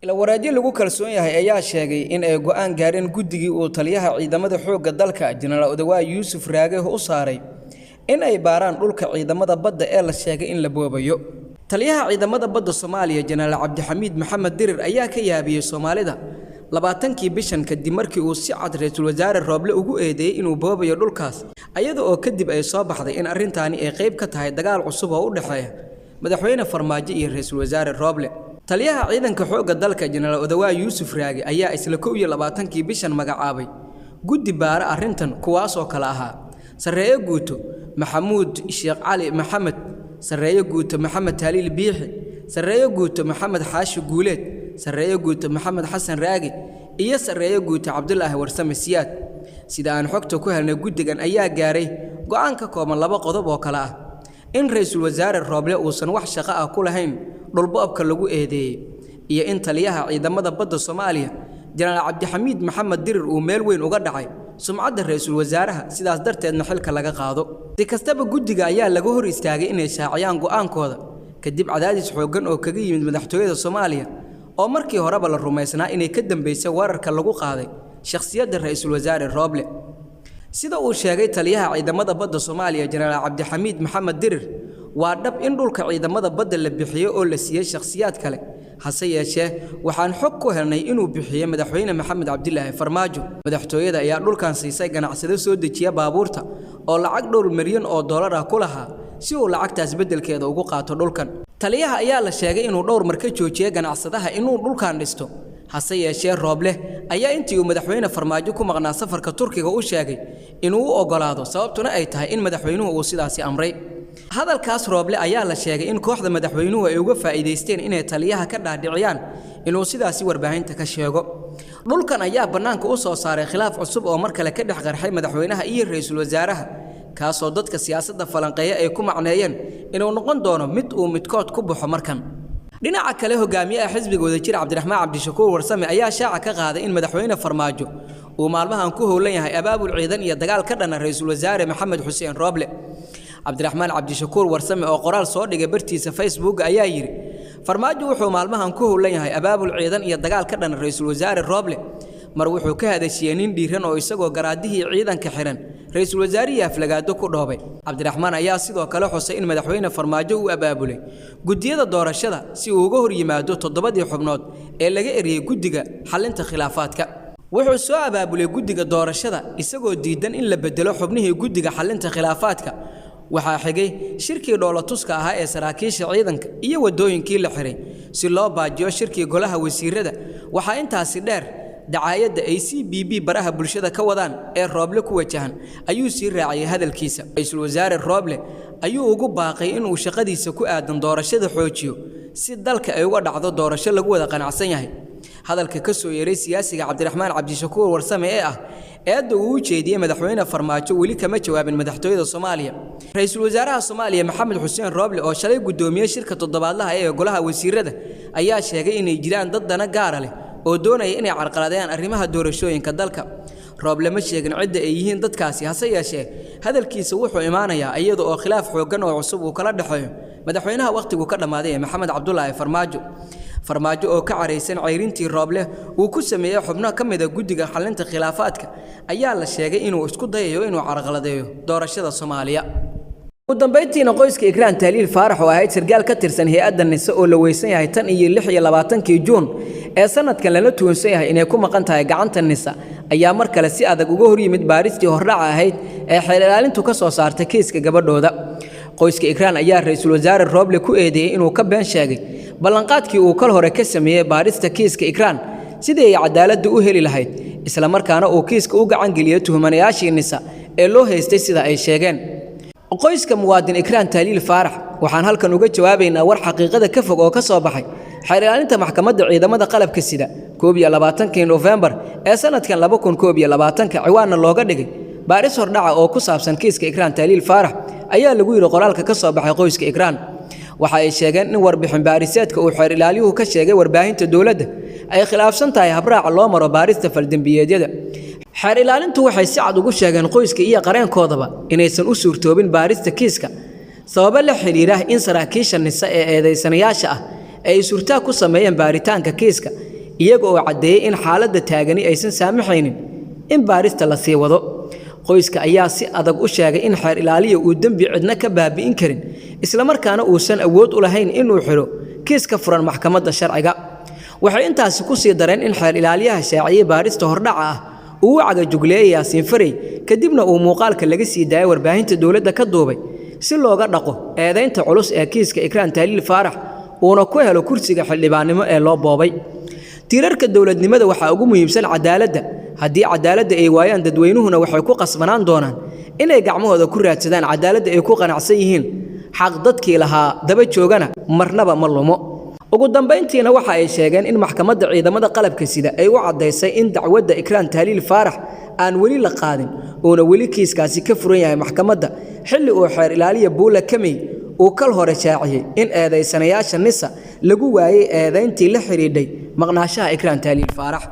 ila waraajin lagu kalsoon yahay ayaa sheegay in ay go'aan gaareen guddigii uu taliyaha ciidamada xoogga dalka General Odawa Yuusuf Raage u saaray in ay baaraan dhulka ciidamada badda ee la sheegay in la boobayo. Taliyaha ciidamada badda Soomaaliya General Cabdixamiid Maxamed Dirir ayaa ka yaabiyay Soomaalida 20kii bishan kadib markii uu si cad Ra'iisul Wasaare Roble ugu eedeeyay inuu boobayo dhulkaas ayada oo kadib ay soo baxday in arrintaani ay qayb ka tahay dagaal cusub oo u dhaxeeya madaxweyne Farmaajo iyo Ra'iisul Wasaare Roble. taliyaha ciidanka xoogga dalka General Odawa Yuusuf Raage ayaa isla 20kii bishan magacaabay guddi baara arrintan kuwaas oo kala ahaa Sareeye Guuto Maxamuud Sheekh Cali Maxamed, Sareeye Guuto Maxamed Taliil Biixi, Sareeye Guuto Maxamed Xaashi Guuleed, Sareeye Guuto Maxamed Xasan Raage iyo Sareeye Guuto Cabdullaahi Warsame Siyaad. Sida aan xogta ku helnay guddigan ayaa gaaray go'aan ka kooban 2 qodob oo kala ah in Ra'iisul Wasaare Roble uusan wax shaqo ah ku lahayn dhulboobka lagu eedeeyay iyo in taliyaha ciidamada badda Soomaaliya General Cabdixamiid Maxamed Dirir uu meel weyn uga dhacay sumcadda Ra'iisul Wasaaraha sidaas darteedna xilka laga qaado. Si kastaba guddiga ayaa laga hor istaagay inay shaaciyaan go'aankooda kadib cadaadis xooggan oo kaga yimid madaxtooyada Soomaaliya oo markii horeba la rumaysnaa inay ka dambeysay wararka lagu qaaday shakhsiyadda Ra'iisul Wasaare Roble. sida uu sheegay taliyaha ciidamada badda Soomaaliya General Cabdixamiid Maxamed Dirir waa dhab in dhulka ciidamada badda la bixiyo oo la siiyay shakhsiyaad kale hase yeeshee waxaan xog ku helnay inuu bixiyay madaxweyne Maxamed Cabdilaahi Farmaajo. madaxtooyada ayaa dhulkan siisay ganacsade soo dejiya baabuurta oo lacag $1 milyan oo dollar ah ku lahaa si uu lacagtaas bedelkeeda ugu qaato dhulkan. taliyaha ayaa la sheegay inuu dhowr mar ka joojiyay ganacsadaha inuu dhulkan dhisto hase yeeshee Roble ayaa intii uu madaxweyne Farmaajo ku maqnaa safarka Turkiga u sheegay inuu u ogolaado sababtuna ay tahay in madaxweynuhu uu sidaasi amray. hadalkaas Roble ayaa la sheegay in kooxda madaxweynuhu ay uga faa'iideysteen inay taliyaha ka dhaadhiciyaan inuu sidaasi warbaahinta ka sheego. dhulkan ayaa banaanka u soo saaray khilaaf cusub oo mar kale ka dhex qarxay madaxweynaha iyo Ra'iisul Wasaaraha kaasoo dadka siyaasadda falanqeeya ay ku macneeyeen inuu noqon doono mid uu midkood ku baxo markan. dhinaca kale hogaamiyaha xisbiga wadajir Cabdiraxmaan Cabdishakuur Warsame ayaa shaaca ka qaaday in madaxweyne Farmaajo uu maalmahan ku howlan yahay abaabul ciidan iyo dagaal ka dhan ah Ra'iisul Wasaare Maxamed Xuseen Roble. Cabdiraxmaan Cabdishakuur Warsame oo qoraal soo dhigay bartiisa Facebook ayaa yiri Farmaajo wuxuu maalmahan ku howlan yahay abaabul ciidan iyo dagaal ka dhan ah Ra'iisul Wasaare Roble. mar wuxuu ka hadashiyay nin dhiiran oo isagoo garaadihii ciidanka xiran Ra'iisul Wasaarihi aflagaado ku dhoobay. Cabdiraxmaan ayaa sidoo kale xusay in madaxweyne Farmaajo uu abaabulay gudiyada doorashada si uu uga hor yimaado 7 xubnood ee laga eriyay guddiga xalinta khilaafaadka. wuxuu soo abaabulay guddiga doorashada isagoo diidan in la bedelo xubnihii guddiga xalinta khilaafaadka. waxaa xigay shirkii dhoolatuska ahaa ee saraakiisha ciidanka iyo wadooyinkii la xiray si loo baajiyo shirkii golaha wasiirada. waxaa intaasi dheer dacaayadda ACBB baraha bulshada ka wadaan ee Roble ku wajahan ayuu sii raaciyay hadalkiisa. Ra'iisul Wasaare Roble ayuu ugu baaqay inuu shaqadiisa ku aadan doorashada xoojiyo si dalka ay uga dhacdo doorasho lagu wada qanacsan yahay. hadalka ka soo yeeray siyaasiga Cabdiraxmaan Cabdishakuur Warsame ee ah eedda uu u jeediyay madaxweyne Farmaajo weli kama jawaabin madaxtooyada Soomaaliya. Ra'iisul Wasaaraha Soomaaliya Maxamed Xuseen Roble oo shalay gudoomiyay shirka toddobaadlaha ee golaha wasiirada ayaa sheegay inay jiraan dad dana gaar ah leh oo doonaya inay carqaladeeyaan arrimaha doorashooyinka dalka. Roble ma sheegin cidda ay yihiin dadkaasi hase yeeshee hadalkiisa wuxuu imaanayaa iyada oo khilaaf xooggan oo cusub uu kala dhaxeeyo madaxweynaha waqtigu ka dhamaaday ee Maxamed Cabdullaahi Farmaajo oo ka careysan ceyrintii Roble uu ku sameeyay xubno ka mid ah guddiga xalinta khilaafaadka ayaa la sheegay inuu isku dayayo inuu carqaladeeyo doorashada Soomaaliya. ugu dambeyntiina qoyska Ikraan Taliil Faarax oo ahayd sargaal ka tirsan hay'adda NISA oo la weysan yahay tan iyo 26kii Juun ee sanadkan lana tuunsan yahay inay ku maqan tahay gacanta NISA ayaa mar kale si adag uga hor yimid baaristii hordhac ahayd ee xeer ilaalintu ka soo saartay kiiska gabadhooda. qoyska Ikraan ayaa Ra'iisul Wasaare Roble ku eedeeyay inuu ka been sheegay ballanqaadkii uu kal hore ka sameeyay baarista kiiska Ikraan sidii ay cadaaladda u heli lahayd isla markaana uu kiiska u gacan geliyay tuhmanayaashii NISA ee loo haystay sida ay sheegeen. qoyska muwaadin Ikraan Taliil Faarax waxaan halkan uga jawaabaynaa war xaqiiqada ka fog oo ka soo baxay xeer ilaalinta maxkamadda ciidamada qalabka sida 22kii November ee sanadkan 2021 ciwaanna looga dhigay baaris hordhaca oo ku saabsan kiiska Ikraan Taliil Faarax ayaa lagu yiri qoraalka ka soo baxay qoyska Ikraan. waxa ay sheegeen in warbixin baariseedka uu xeer ilaaliyuhu ka sheegay warbaahinta dawladda ay khilaafsan tahay habraaca loo maro baarista faldambiyeedyada. xeer ilaalintu waxay si cad ugu sheegeen qoyska iyo qareenkoodaba inaysan u suurtoobin baarista kiiska sabab la xiriira in saraakiisha NISA ee eedeysanayaasha ah ay suurtaa ku sameeyeen baaritaanka kiiska iyaga oo cadeeyay in xaaladda taagani aysan saamaxaynin in baarista la sii wado qoyska ayaa si adag u sheegay in xeer ilaaliye uu dambi cidna ka baabi'in karin isla markaana uusan awood u lahayn inuu xiro kiiska furan maxkamadda sharciga waxay intaasi ku sii dareen in xeer ilaaliyaha shaaciyay baarista hordhaca ah uu cagajugleeyay Yaasiin Farey kadibna uu muuqaalka laga sii daayay warbaahinta dawladda ka duubay si looga dhaqo eedaynta culus ee kiiska Ikraan Tahliil Faarax uuna ku helo kursiga xildhibaannimo ee loo boobay tiirarka dawladnimada waxaa ugu muhiimsan cadaaladda haddii cadaaladda ay waayaan dadweynuhuna waxay ku qasbanaan doonaan inay gacmahooda ku raadsadaan cadaaladda ay ku qanacsan yihiin xaq dadkii lahaa daba joogana marnaba ma lumo ugu dambeyntiina waxa ay sheegeen in maxkamadda ciidamada qalabka sida ay u cadeysay in dacwadda Ikraan Tahliil Faarax aan weli la qaadin oo weli kiiskaasi ka furan yahay maxkamadda xilli uu xeer ilaaliye Buula Kamey uu kal hore shaaciyay in eedeysanayaasha nisa lagu waayay eedayntii la xiriiday maqnaashaha Ikraan Tahliil Faarax